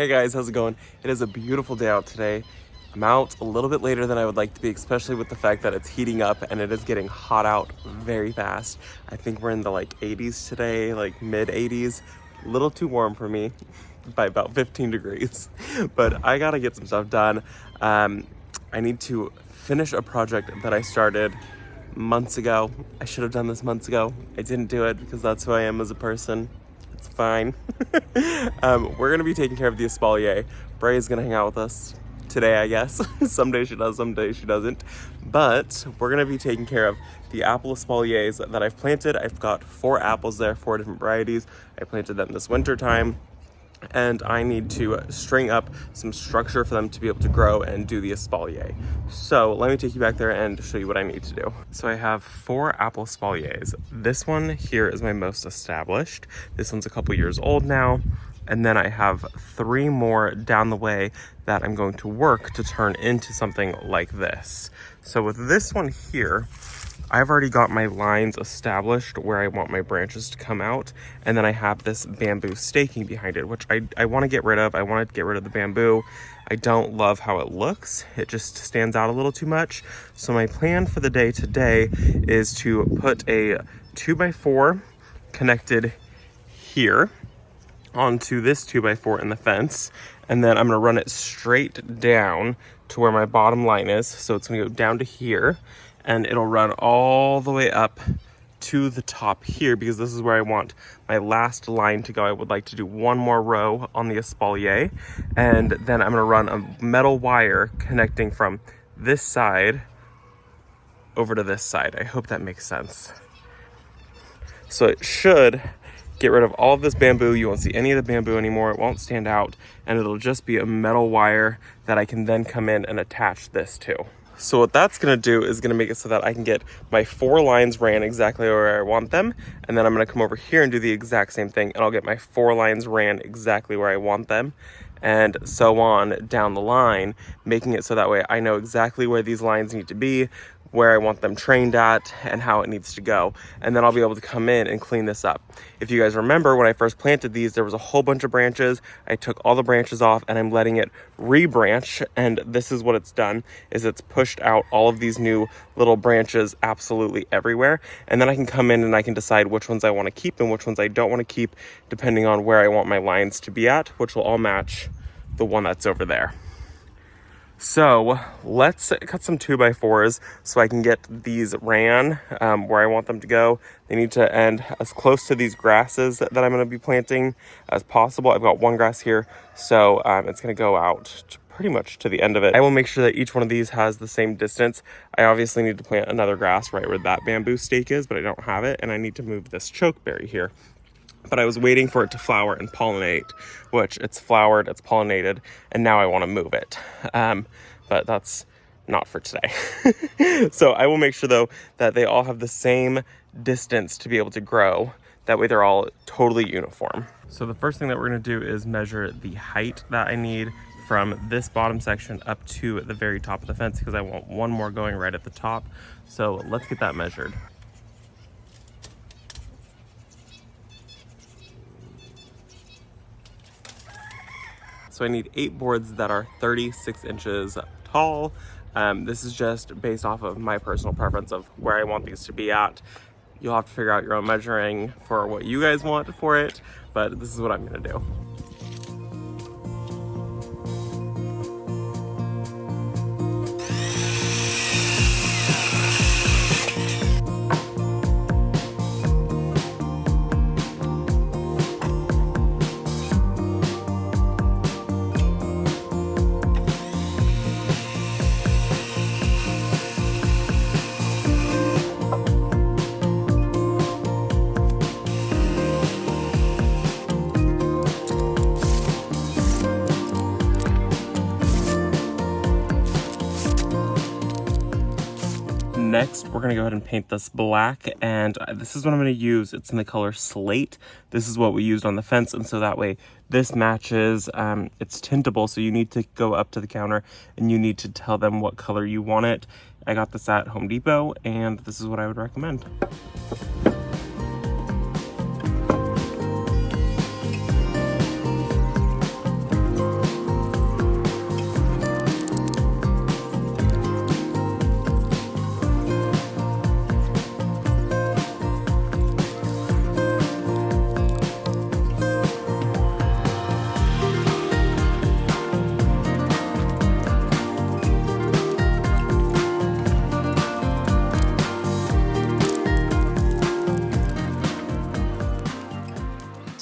Hey guys, how's it going? It is a beautiful day out today. I'm out a little bit later than I would like to be, especially with the fact that it's heating up and it is getting hot out very fast. I think we're in the like 80s today, like mid 80s. A little too warm for me by about 15 degrees, but I gotta get some stuff done. I need to finish a project that I started months ago. I should have done this months ago. I didn't do it because that's who I am as a person. It's fine. We're gonna be taking care of the espalier. Bray is gonna hang out with us today, I guess. Someday she does, someday she doesn't. But we're gonna be taking care of the apple espaliers that I've planted. I've got 4 apples there, 4 different varieties. I planted them this winter time, and I need to string up some structure for them to be able to grow and do the espalier. So let me take you back there and show you what I need to do. So I have 4 apple espaliers. This one here is my most established. This one's a couple years old now. And then I have 3 more down the way that I'm going to work to turn into something like this. So with this one here, I've already got my lines established where I want my branches to come out. And then I have this bamboo staking behind it, which I want to get rid of. I want to get rid of the bamboo. I don't love how it looks. It just stands out a little too much. So my plan for the day today is to put a 2x4 connected here onto this 2x4 in the fence. And then I'm going to run it straight down to where my bottom line is. So it's going to go down to here. And it'll run all the way up to the top here because this is where I want my last line to go. I would like to do 1 more row on the espalier, and then I'm gonna run a metal wire connecting from this side over to this side. I hope that makes sense. So it should get rid of all of this bamboo. You won't see any of the bamboo anymore. It won't stand out, and it'll just be a metal wire that I can then come in and attach this to. So what that's gonna do is gonna make it so that I can get my 4 lines ran exactly where I want them. And then I'm gonna come over here and do the exact same thing, and I'll get my 4 lines ran exactly where I want them. And so on down the line, making it so that way I know exactly where these lines need to be, where I want them trained at, and how it needs to go. And then I'll be able to come in and clean this up. If you guys remember, when I first planted these, there was a whole bunch of branches. I took all the branches off and I'm letting it rebranch. And this is what it's done, is it's pushed out all of these new little branches absolutely everywhere. And then I can come in and I can decide which ones I want to keep and which ones I don't want to keep, depending on where I want my lines to be at, which will all match the one that's over there. So let's cut some 2x4s so I can get these ran where I want them to go. They need to end as close to these grasses that I'm going to be planting as possible. I've got 1 grass here, so it's going to go out to pretty much to the end of it. I will make sure that each one of these has the same distance. I obviously need to plant another grass right where that bamboo stake is, but I don't have it, and I need to move this chokeberry here. But I was waiting for it to flower and pollinate, which it's flowered, it's pollinated, and now I want to move it. But that's not for today. So I will make sure though that they all have the same distance to be able to grow. That way they're all totally uniform. So the first thing that we're going to do is measure the height that I need from this bottom section up to the very top of the fence, because I want 1 more going right at the top. So let's get that measured. So I need 8 boards that are 36 inches tall. This is just based off of my personal preference of where I want these to be at. You'll have to figure out your own measuring for what you guys want for it, but this is what I'm gonna do. Next, we're gonna go ahead and paint this black, and this is what I'm gonna use. It's in the color Slate. This is what we used on the fence, and so that way this matches. It's tintable, so you need to go up to the counter and you need to tell them what color you want it. I got this at Home Depot, and this is what I would recommend.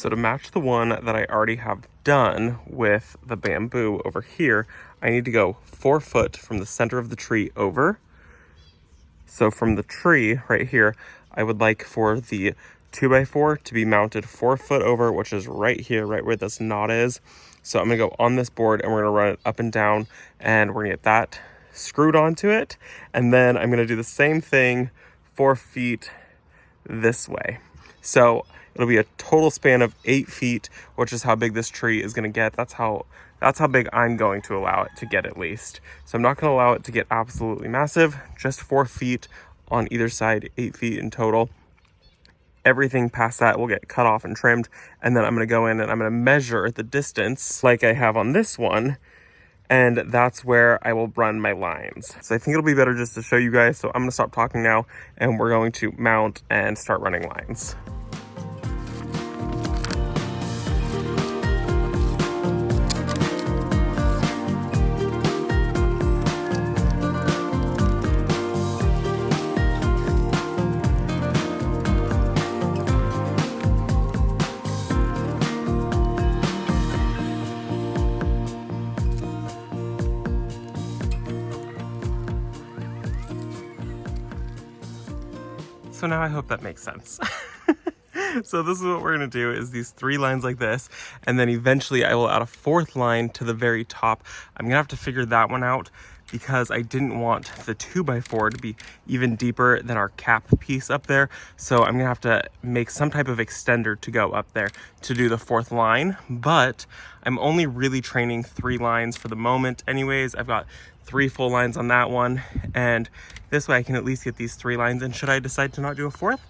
So to match the one that I already have done with the bamboo over here, I need to go 4 foot from the center of the tree over. So from the tree right here, I would like for the 2x4 to be mounted 4 foot over, which is right here, right where this knot is. So I'm gonna go on this board and we're gonna run it up and down, and we're gonna get that screwed onto it. And then I'm gonna do the same thing 4 feet this way. So it'll be a total span of 8 feet, which is how big this tree is gonna get. That's how big I'm going to allow it to get, at least. So I'm not gonna allow it to get absolutely massive, just 4 feet on either side, 8 feet in total. Everything past that will get cut off and trimmed, and then I'm gonna go in and I'm gonna measure the distance like I have on this one, and that's where I will run my lines. So I think it'll be better just to show you guys, so I'm gonna stop talking now and we're going to mount and start running lines. So now I hope that makes sense. So this is what we're gonna do, is these 3 lines like this, and then eventually I will add a 4th line to the very top. I'm gonna have to figure that one out because I didn't want the 2x4 to be even deeper than our cap piece up there. So I'm gonna have to make some type of extender to go up there to do the 4th line, but I'm only really training 3 lines for the moment anyways. I've got 3 full lines on that one, and this way I can at least get these 3 lines. And should I decide to not do a 4th,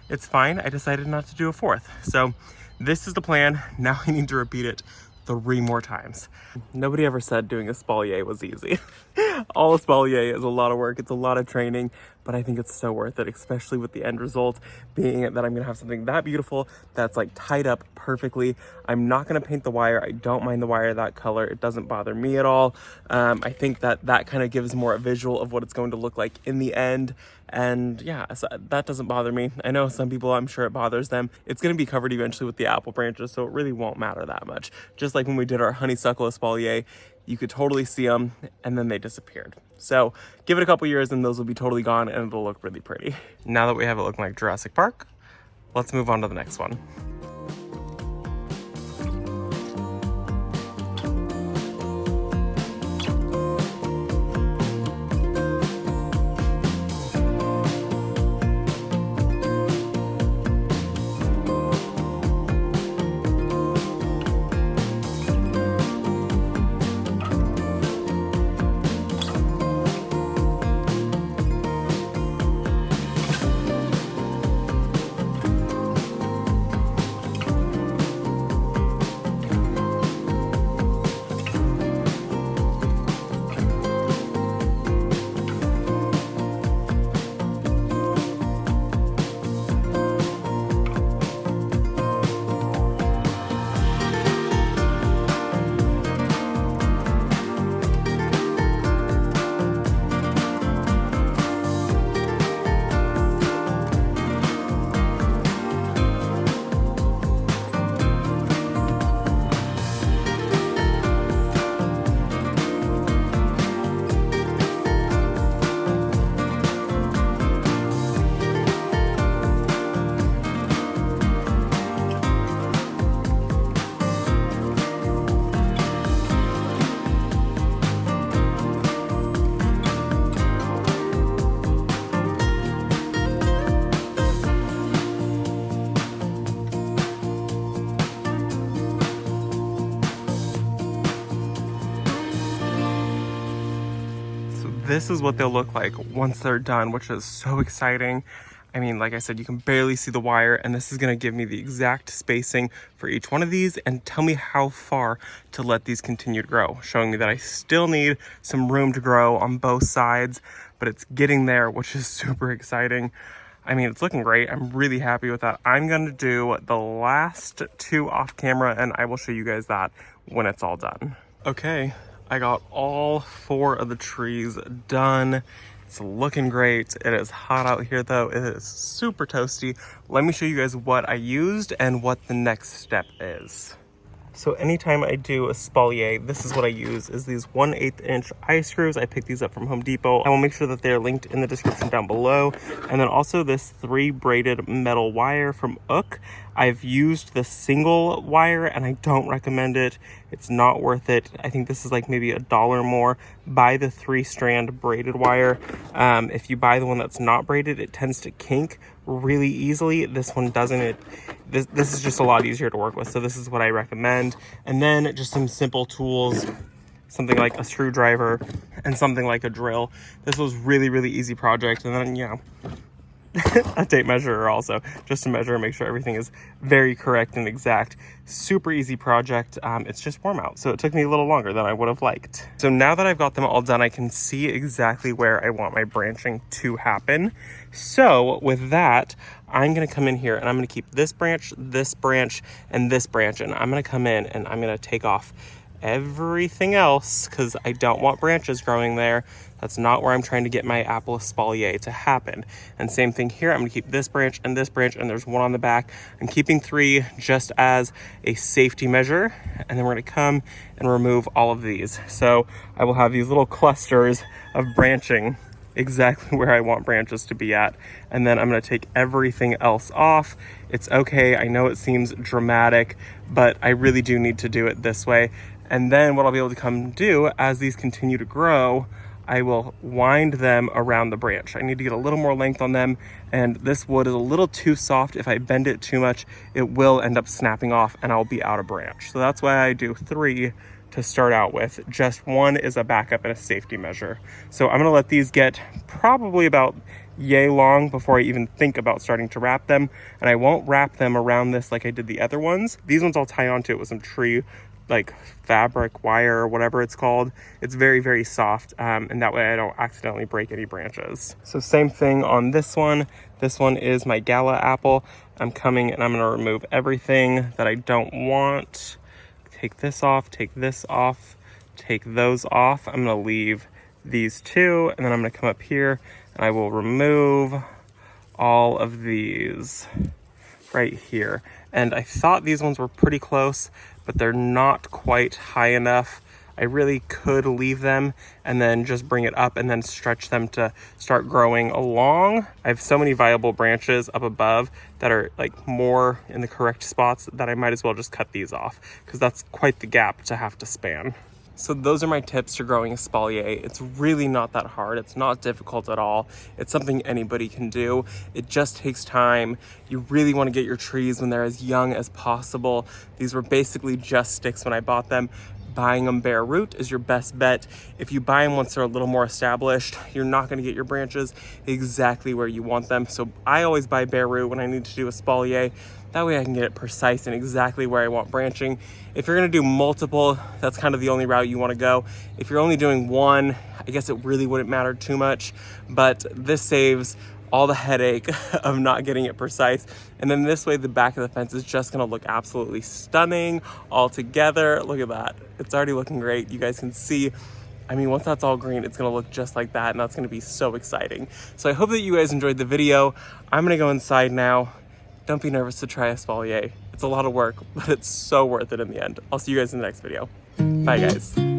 it's fine. I decided not to do a 4th. So this is the plan. Now I need to repeat it 3 more times. Nobody ever said doing a espalier was easy. All espalier is a lot of work. It's a lot of training, but I think it's so worth it, especially with the end result being that I'm gonna have something that beautiful that's like tied up perfectly. I'm not gonna paint the wire. I don't mind the wire that color. It doesn't bother me at all. I think that kind of gives more a visual of what it's going to look like in the end. And yeah, so that doesn't bother me. I know some people, I'm sure it bothers them. It's gonna be covered eventually with the apple branches, so it really won't matter that much. Just like when we did our honeysuckle espalier, you could totally see them and then they disappeared. So give it a couple years and those will be totally gone and it'll look really pretty. Now that we have it looking like Jurassic Park, let's move on to the next one. This is what they'll look like once they're done, which is so exciting. I mean, like I said, you can barely see the wire, and this is gonna give me the exact spacing for each one of these and tell me how far to let these continue to grow, showing me that I still need some room to grow on both sides, but it's getting there, which is super exciting. I mean, it's looking great. I'm really happy with that. I'm gonna do the last 2 off camera and I will show you guys that when it's all done. Okay, I got all 4 of the trees done. It's looking great. It is hot out here though. It is super toasty. Let me show you guys what I used and what the next step is. So anytime I do a espalier, this is what I use, is these 1/8 inch eye screws. I picked these up from Home Depot. I will make sure that they're linked in the description down below. And then also this 3 braided metal wire from Ook. I've used the single wire and I don't recommend it. It's not worth it. I think this is like maybe $1 more. Buy the 3-strand braided wire. If you buy the one that's not braided, it tends to kink really easily. This one doesn't. This is just a lot easier to work with, so this is what I recommend. And then just some simple tools, something like a screwdriver and something like a drill. This was really easy project. And then, you know, a tape measure also, just to measure and make sure everything is very correct and exact. Super easy project. It's just warm out, so it took me a little longer than I would have liked. So now that I've got them all done, I can see exactly where I want my branching to happen. So with that, I'm gonna come in here and I'm gonna keep this branch, and this branch, and I'm gonna come in and I'm gonna take off everything else because I don't want branches growing there. That's not where I'm trying to get my apple espalier to happen. And same thing here, I'm gonna keep this branch, and there's one on the back. I'm keeping 3 just as a safety measure, and then we're gonna come and remove all of these. So I will have these little clusters of branching exactly where I want branches to be at. And then I'm gonna take everything else off. It's okay, I know it seems dramatic, but I really do need to do it this way. And then what I'll be able to come do as these continue to grow, I will wind them around the branch. I need to get a little more length on them, and this wood is a little too soft. If I bend it too much, it will end up snapping off and I'll be out of branch. So that's why I do 3 to start out with. Just 1 is a backup and a safety measure. So I'm gonna let these get probably about yay long before I even think about starting to wrap them. And I won't wrap them around this like I did the other ones. These ones I'll tie onto it with some tree, like fabric wire or whatever it's called. It's very soft, and that way I don't accidentally break any branches. So same thing on this one. This one is my gala apple. I'm coming and I'm gonna remove everything that I don't want. Take this off, take this off, take those off. I'm gonna leave these 2, and then I'm gonna come up here and I will remove all of these right here. And I thought these ones were pretty close, but they're not quite high enough. I really could leave them and then just bring it up and then stretch them to start growing along. I have so many viable branches up above that are like more in the correct spots that I might as well just cut these off, because that's quite the gap to have to span. So those are my tips to growing espalier. It's really not that hard. It's not difficult at all. It's something anybody can do. It just takes time. You really want to get your trees when they're as young as possible. These were basically just sticks when I bought them. Buying them bare root is your best bet. If you buy them once they're a little more established, you're not going to get your branches exactly where you want them. So I always buy bare root when I need to do espalier. That way I can get it precise and exactly where I want branching. If you're gonna do multiple, that's kind of the only route you wanna go. If you're only doing 1, I guess it really wouldn't matter too much, but this saves all the headache of not getting it precise. And then this way, the back of the fence is just gonna look absolutely stunning all together. Look at that. It's already looking great. You guys can see, I mean, once that's all green, it's gonna look just like that, and that's gonna be so exciting. So I hope that you guys enjoyed the video. I'm gonna go inside now. Don't be nervous to try espalier. It's a lot of work, but it's so worth it in the end. I'll see you guys in the next video. Bye, guys.